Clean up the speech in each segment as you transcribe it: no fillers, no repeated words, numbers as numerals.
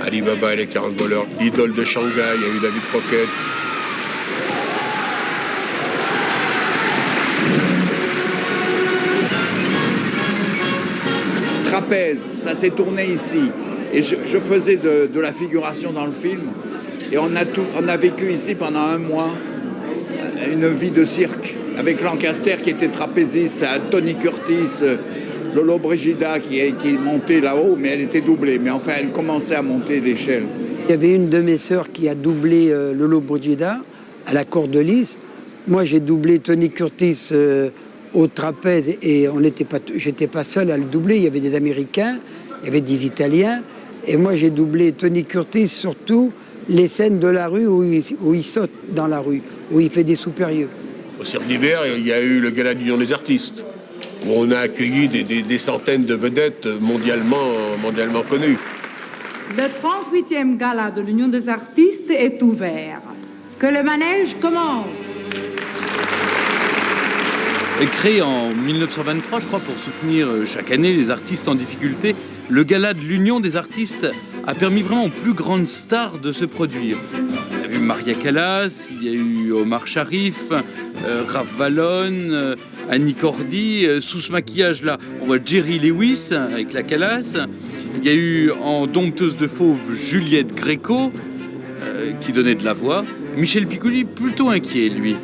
Ali Baba et les 40 voleurs, l'idole de Shanghai, il y a eu David Crockett. Trapèze, ça s'est tourné ici. Et je faisais de la figuration dans le film. Et on a vécu ici pendant un mois une vie de cirque. Avec Lancaster qui était trapéziste, Tony Curtis, Lolo Brigida qui montait là-haut, mais elle était doublée. Mais enfin, elle commençait à monter l'échelle. Il y avait une de mes sœurs qui a doublé Lolo Brigida à la Cordelis. Moi, j'ai doublé Tony Curtis au trapèze et j'étais pas seul à le doubler. Il y avait des Américains, il y avait des Italiens. Et moi, j'ai doublé Tony Curtis, surtout les scènes de la rue où il saute dans la rue, où il fait des supérieurs. Au Cirque d'hiver, il y a eu le Gala d'Union des artistes, où on a accueilli des centaines de vedettes mondialement connues. Le 38e Gala de l'Union des artistes est ouvert. Que le manège commence. Créé en 1923, je crois, pour soutenir chaque année les artistes en difficulté, le Gala de l'Union des artistes a permis vraiment aux plus grandes stars de se produire. On a vu Maria Callas, il y a eu Omar Sharif, Raph Wallon, Annie Cordy. Sous ce maquillage-là, on voit Jerry Lewis avec la Callas. Il y a eu en dompteuse de fauve Juliette Gréco, qui donnait de la voix. Michel Piccoli, plutôt inquiet, lui.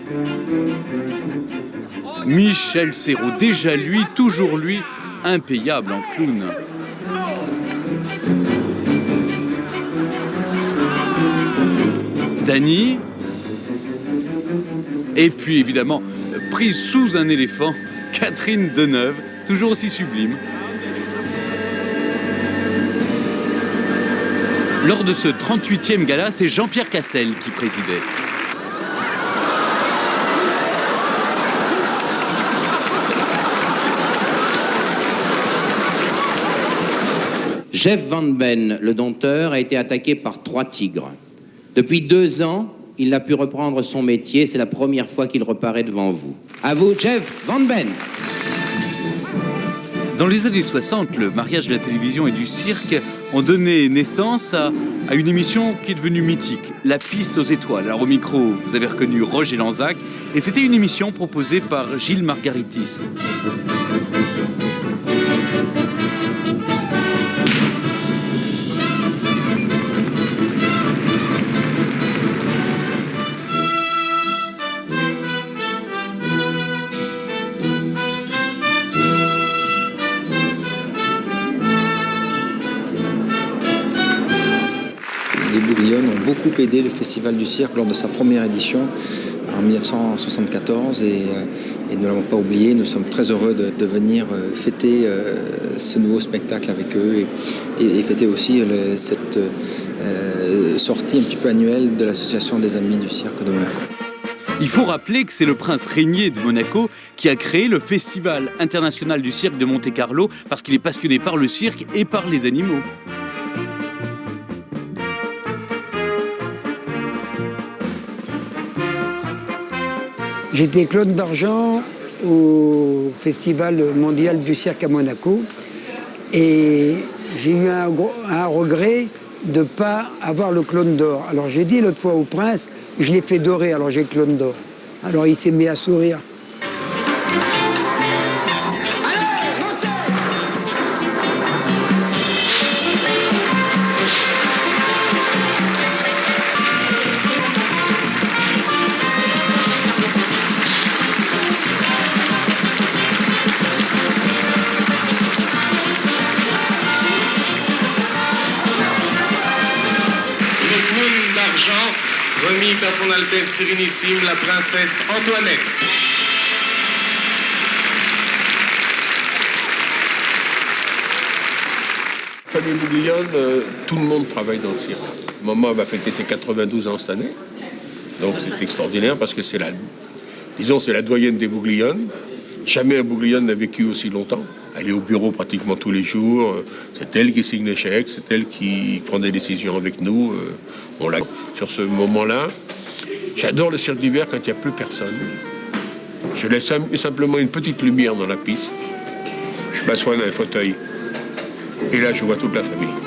Michel Serrault, déjà lui, toujours lui, impayable en clown. Dany. Et puis évidemment, prise sous un éléphant, Catherine Deneuve, toujours aussi sublime. Lors de ce 38e gala, c'est Jean-Pierre Cassel qui présidait. Jeff Van Ben, le dompteur, a été attaqué par 3 tigres. Depuis 2 ans, il n'a pu reprendre son métier. C'est la première fois qu'il reparaît devant vous. À vous, Jeff Van Ben. Dans les années 60, le mariage de la télévision et du cirque ont donné naissance à une émission qui est devenue mythique, La Piste aux étoiles. Alors au micro, vous avez reconnu Roger Lanzac, et c'était une émission proposée par Gilles Margaritis. Les Bouglione ont beaucoup aidé le Festival du Cirque lors de sa première édition en 1974 et nous ne l'avons pas oublié. Nous sommes très heureux de venir fêter ce nouveau spectacle avec eux et fêter aussi cette sortie un petit peu annuelle de l'Association des Amis du Cirque de Monaco. Il faut rappeler que c'est le prince régnier de Monaco qui a créé le Festival international du cirque de Monte-Carlo parce qu'il est passionné par le cirque et par les animaux. J'étais clown d'argent au Festival mondial du cirque à Monaco et j'ai eu un regret de ne pas avoir le clown d'or. Alors j'ai dit l'autre fois au prince, je l'ai fait dorer, alors j'ai le clown d'or. Alors il s'est mis à sourire. Remis par son Altesse Sérénissime, la princesse Antoinette. Famille Bouglione, tout le monde travaille dans le cirque. Maman va fêter ses 92 ans cette année. Donc c'est extraordinaire parce que c'est la doyenne des Bouglione. Jamais un Bouglione n'a vécu aussi longtemps. Elle est au bureau pratiquement tous les jours. C'est elle qui signe les chèques, c'est elle qui prend des décisions avec nous. Sur ce moment-là, j'adore le cirque d'hiver quand il n'y a plus personne. Je laisse simplement une petite lumière dans la piste. Je m'assois dans un fauteuil. Et là, je vois toute la famille.